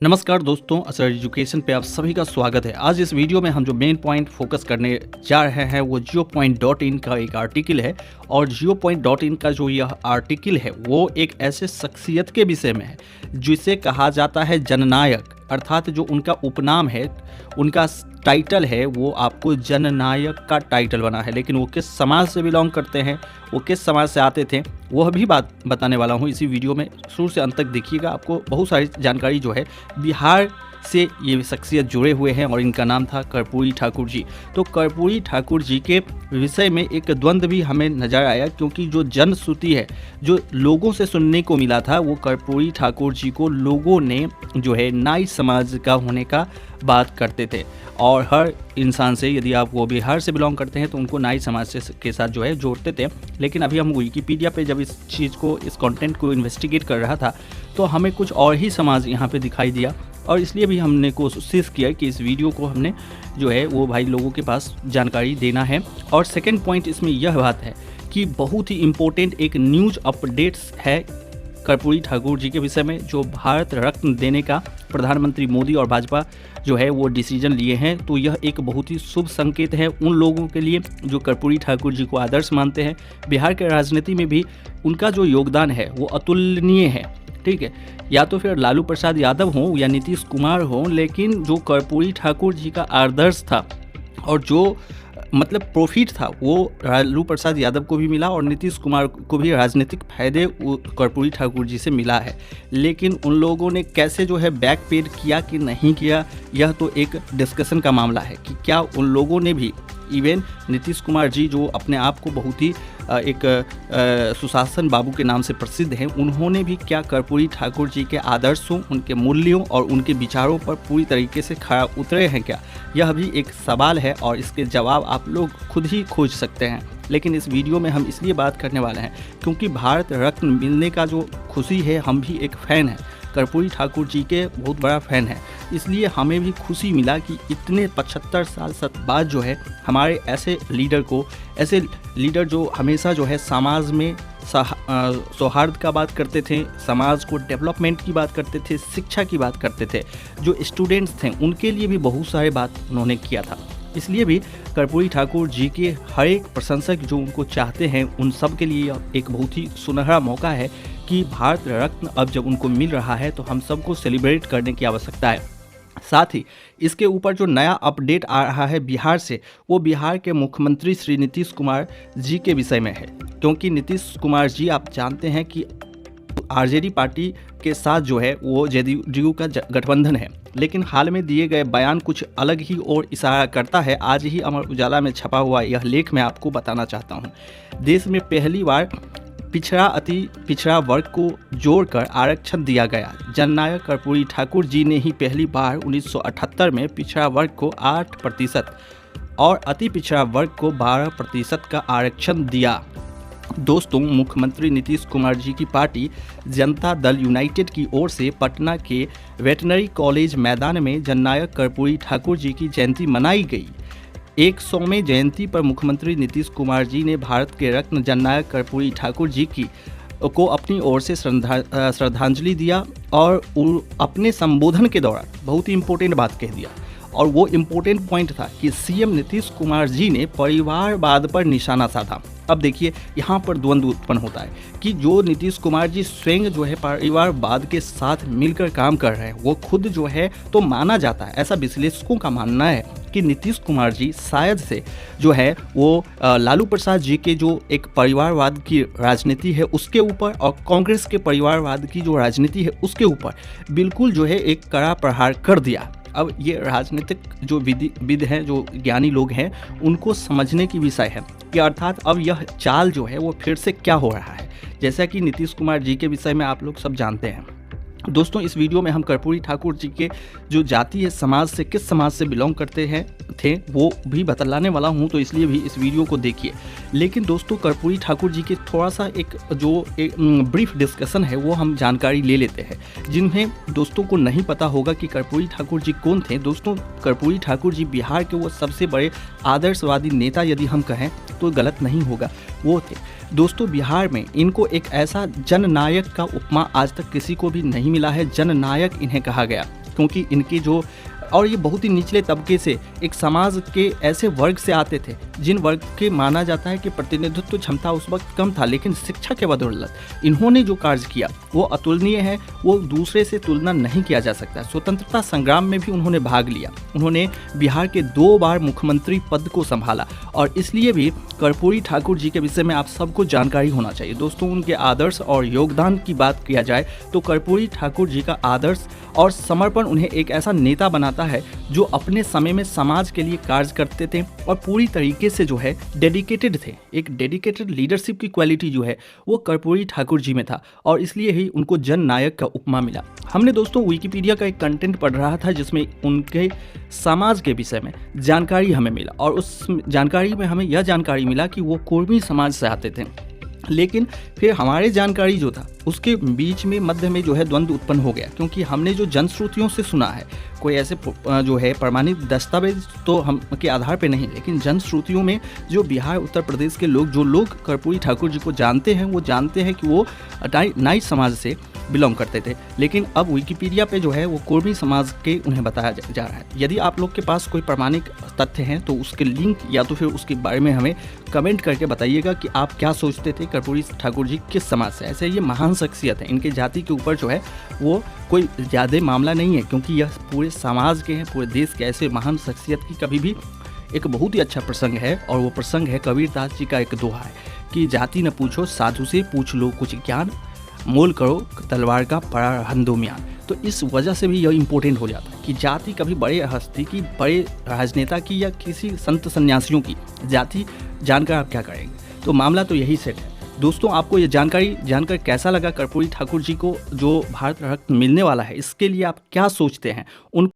नमस्कार दोस्तों, असर एजुकेशन पे आप सभी का स्वागत है। आज इस वीडियो में हम जो मेन पॉइंट फोकस करने जा रहे हैं वो जियो पॉइंट डॉट इन का एक आर्टिकल है। और जियो पॉइंट डॉट इन का जो यह आर्टिकल है वो एक ऐसे शख्सियत के विषय में है जिसे कहा जाता है जननायक, अर्थात जो उनका उपनाम है, उनका टाइटल है वो आपको जननायक का टाइटल बना है। लेकिन वो किस समाज से बिलोंग करते हैं, वो किस समाज से आते थे, वह भी बात बताने वाला हूँ इसी वीडियो में। शुरू से अंत तक देखिएगा, आपको बहुत सारी जानकारी जो है बिहार से ये शख्सियत जुड़े हुए हैं और इनका नाम था कर्पूरी ठाकुर जी। तो कर्पूरी ठाकुर जी के विषय में एक द्वंद्व भी हमें नज़र आया, क्योंकि जो जनश्रुति है, जो लोगों से सुनने को मिला था, वो कर्पूरी ठाकुर जी को लोगों ने जो है नाई समाज का होने का बात करते थे। और हर इंसान से, यदि आप वो बिहार से बिलोंग करते हैं तो उनको नाई समाज से के साथ जो है जोड़ते थे। लेकिन अभी हम विकिपीडिया पे जब इस चीज़ को, इस कंटेंट को इन्वेस्टिगेट कर रहा था तो हमें कुछ और ही समाज यहाँ पे दिखाई दिया, और इसलिए भी हमने कोशिश किया कि इस वीडियो को हमने जो है वो भाई लोगों के पास जानकारी देना है। और सेकंड पॉइंट इसमें यह बात है कि बहुत ही इम्पोर्टेंट एक न्यूज़ अपडेट्स है कर्पूरी ठाकुर जी के विषय में, जो भारत रत्न देने का प्रधानमंत्री मोदी और भाजपा जो है वो डिसीजन लिए हैं। तो यह एक बहुत ही शुभ संकेत है उन लोगों के लिए जो कर्पूरी ठाकुर जी को आदर्श मानते हैं। बिहार के राजनीति में भी उनका जो योगदान है वो अतुलनीय है, ठीक है। या तो फिर लालू प्रसाद यादव हों या नीतीश कुमार हों, लेकिन जो कर्पूरी ठाकुर जी का आदर्श था और जो मतलब प्रॉफिट था वो लालू प्रसाद यादव को भी मिला और नीतीश कुमार को भी राजनीतिक फायदे कर्पूरी ठाकुर जी से मिला है। लेकिन उन लोगों ने कैसे जो है बैक पेड किया कि नहीं किया, यह तो एक डिस्कशन का मामला है कि क्या उन लोगों ने भी, इवन नीतीश कुमार जी जो अपने आप को बहुत ही एक सुशासन बाबू के नाम से प्रसिद्ध हैं, उन्होंने भी क्या कर्पूरी ठाकुर जी के आदर्शों, उनके मूल्यों और उनके विचारों पर पूरी तरीके से खरा उतरे हैं क्या, यह भी एक सवाल है और इसके जवाब आप लोग खुद ही खोज सकते हैं। लेकिन इस वीडियो में हम इसलिए बात करने वाले हैं क्योंकि भारत रत्न मिलने का जो खुशी है, हम भी एक फ़ैन हैं, कर्पूरी ठाकुर जी के बहुत बड़ा फ़ैन है, इसलिए हमें भी खुशी मिला कि इतने 75 साल बाद जो है हमारे ऐसे लीडर जो हमेशा जो है समाज में सौहार्द का बात करते थे, समाज को डेवलपमेंट की बात करते थे, शिक्षा की बात करते थे, जो स्टूडेंट्स थे उनके लिए भी बहुत सारे बात उन्होंने किया था। इसलिए भी कर्पूरी ठाकुर जी के हर एक प्रशंसक जो उनको चाहते हैं, उन सब के लिए एक बहुत ही सुनहरा मौका है कि भारत रत्न अब जब उनको मिल रहा है तो हम सबको सेलिब्रेट करने की आवश्यकता है। साथ ही इसके ऊपर जो नया अपडेट आ रहा है बिहार से, वो बिहार के मुख्यमंत्री श्री नीतीश कुमार जी के विषय में है। क्योंकि नीतीश कुमार जी आप जानते हैं कि आरजेडी पार्टी के साथ जो है वो जेडीयू का गठबंधन है, लेकिन हाल में दिए गए बयान कुछ अलग ही और इशारा करता है। आज ही अमर उजाला में छपा हुआ यह लेख मैं आपको बताना चाहता हूँ। देश में पहली बार अति पिछड़ा वर्ग को जोड़कर आरक्षण दिया गया। जननायक कर्पूरी ठाकुर जी ने ही पहली बार 1978 में पिछड़ा वर्ग को 8% और अति पिछड़ा वर्ग को 12% का आरक्षण दिया। दोस्तों, मुख्यमंत्री नीतीश कुमार जी की पार्टी जनता दल यूनाइटेड की ओर से पटना के वेटनरी कॉलेज मैदान में जननायक कर्पूरी ठाकुर जी की जयंती मनाई गई। 100वें जयंती पर मुख्यमंत्री नीतीश कुमार जी ने भारत के रत्न जननायक कर्पूरी ठाकुर जी को अपनी ओर से श्रद्धांजलि दिया और अपने संबोधन के दौरान बहुत ही इम्पोर्टेंट बात कह दिया। और वो इम्पोर्टेंट पॉइंट था कि सीएम नीतीश कुमार जी ने परिवारवाद पर निशाना साधा। अब देखिए, यहाँ पर द्वंद्व उत्पन्न होता है कि जो नीतीश कुमार जी स्वयं जो है परिवारवाद के साथ मिलकर काम कर रहे हैं, वो खुद जो है तो माना जाता है, ऐसा विश्लेषकों का मानना है कि नीतीश कुमार जी शायद से जो है वो लालू प्रसाद जी के जो एक परिवारवाद की राजनीति है उसके ऊपर और कांग्रेस के परिवारवाद की जो राजनीति है उसके ऊपर बिल्कुल जो है एक कड़ा प्रहार कर दिया। अब ये राजनीतिक जो विद हैं, जो ज्ञानी लोग हैं, उनको समझने की विषय है कि अर्थात अब यह चाल जो है वो फिर से क्या हो रहा है। जैसा कि नीतीश कुमार जी के विषय में आप लोग सब जानते हैं। दोस्तों, इस वीडियो में हम कर्पूरी ठाकुर जी के जो जाति है, समाज से, किस समाज से बिलोंग करते हैं थे, वो भी बतलाने वाला हूं, तो इसलिए भी इस वीडियो को देखिए। लेकिन दोस्तों, कर्पूरी ठाकुर जी के थोड़ा सा एक ब्रीफ डिस्कशन है वो हम जानकारी ले लेते हैं, जिन्हें दोस्तों को नहीं पता होगा कि कर्पूरी ठाकुर जी कौन थे। दोस्तों, कर्पूरी ठाकुर जी बिहार के वो सबसे बड़े आदर्शवादी नेता यदि हम कहें तो गलत नहीं होगा, वो थे। दोस्तों, बिहार में इनको एक ऐसा जननायक का उपमा आज तक किसी को भी नहीं मिला है। जननायक इन्हें कहा गया। क्योंकि इनकी जो और ये बहुत ही निचले तबके से एक समाज के ऐसे वर्ग से आते थे जिन वर्ग के माना जाता है कि प्रतिनिधित्व क्षमता उस वक्त कम था, लेकिन शिक्षा के बदौलत इन्होंने जो कार्य किया वो अतुलनीय है, वो दूसरे से तुलना नहीं किया जा सकता। स्वतंत्रता संग्राम में भी उन्होंने भाग लिया, उन्होंने बिहार के 2 बार मुख्यमंत्री पद को संभाला और इसलिए भी कर्पूरी ठाकुर जी के विषय में आप सबको जानकारी होना चाहिए। दोस्तों, उनके आदर्श और योगदान की बात किया जाए तो कर्पूरी ठाकुर जी का आदर्श और समर्पण उन्हें एक ऐसा नेता बनाता है जो अपने समय में समाज के लिए कार्य करते थे और पूरी तरीके से जो है डेडिकेटेड थे। एक डेडिकेटेड लीडरशिप की क्वालिटी जो है वो कर्पूरी ठाकुर जी में था और इसलिए ही उनको जन नायक का उपमा मिला। हमने दोस्तों विकिपीडिया का एक कंटेंट पढ़ रहा था जिसमें उनके समाज के विषय में जानकारी हमें मिला और उस जानकारी में हमें यह जानकारी मिला कि वो कुर्मी समाज से आते थे। लेकिन फिर हमारे जानकारी जो था उसके बीच में मध्य में जो है द्वंद्व उत्पन्न हो गया, क्योंकि हमने जो जनश्रुतियों से सुना है, कोई ऐसे जो है प्रमाणित दस्तावेज तो हम के आधार पे नहीं, लेकिन जनश्रुतियों में जो बिहार उत्तर प्रदेश के लोग, जो लोग कर्पूरी ठाकुर जी को जानते हैं, वो जानते हैं कि वो नाई समाज से बिलोंग करते थे। लेकिन अब विकिपीडिया पे जो है वो कुर्मी समाज के उन्हें बताया जा रहा है। यदि आप लोग के पास कोई प्रमाणिक तथ्य हैं तो उसके लिंक या तो फिर उसके बारे में हमें कमेंट करके बताइएगा कि आप क्या सोचते थे कर्पूरी ठाकुर जी किस समाज से। ऐसे ये महान शख्सियत है, इनके जाति के ऊपर जो है वो कोई ज़्यादा मामला नहीं है, क्योंकि यह पूरे समाज के हैं, पूरे देश के ऐसे महान शख्सियत की कभी भी एक बहुत ही अच्छा प्रसंग है और वो प्रसंग है कबीरदास जी का एक दोहा है कि जाति न पूछो साधु से, पूछ लो कुछ ज्ञान, मोल करो तलवार का पड़ा हंदो म्यान। तो इस वजह से भी यह इम्पोर्टेंट हो जाता है कि जाति कभी बड़े हस्ती की, बड़े राजनेता की या किसी संत सन्यासियों की जाति जानकर आप क्या करेंगे। तो मामला तो यही सेट है। दोस्तों, आपको ये जानकारी जानकर कैसा लगा? कर्पूरी ठाकुर जी को जो भारत रत्न मिलने वाला है इसके लिए आप क्या सोचते हैं? उन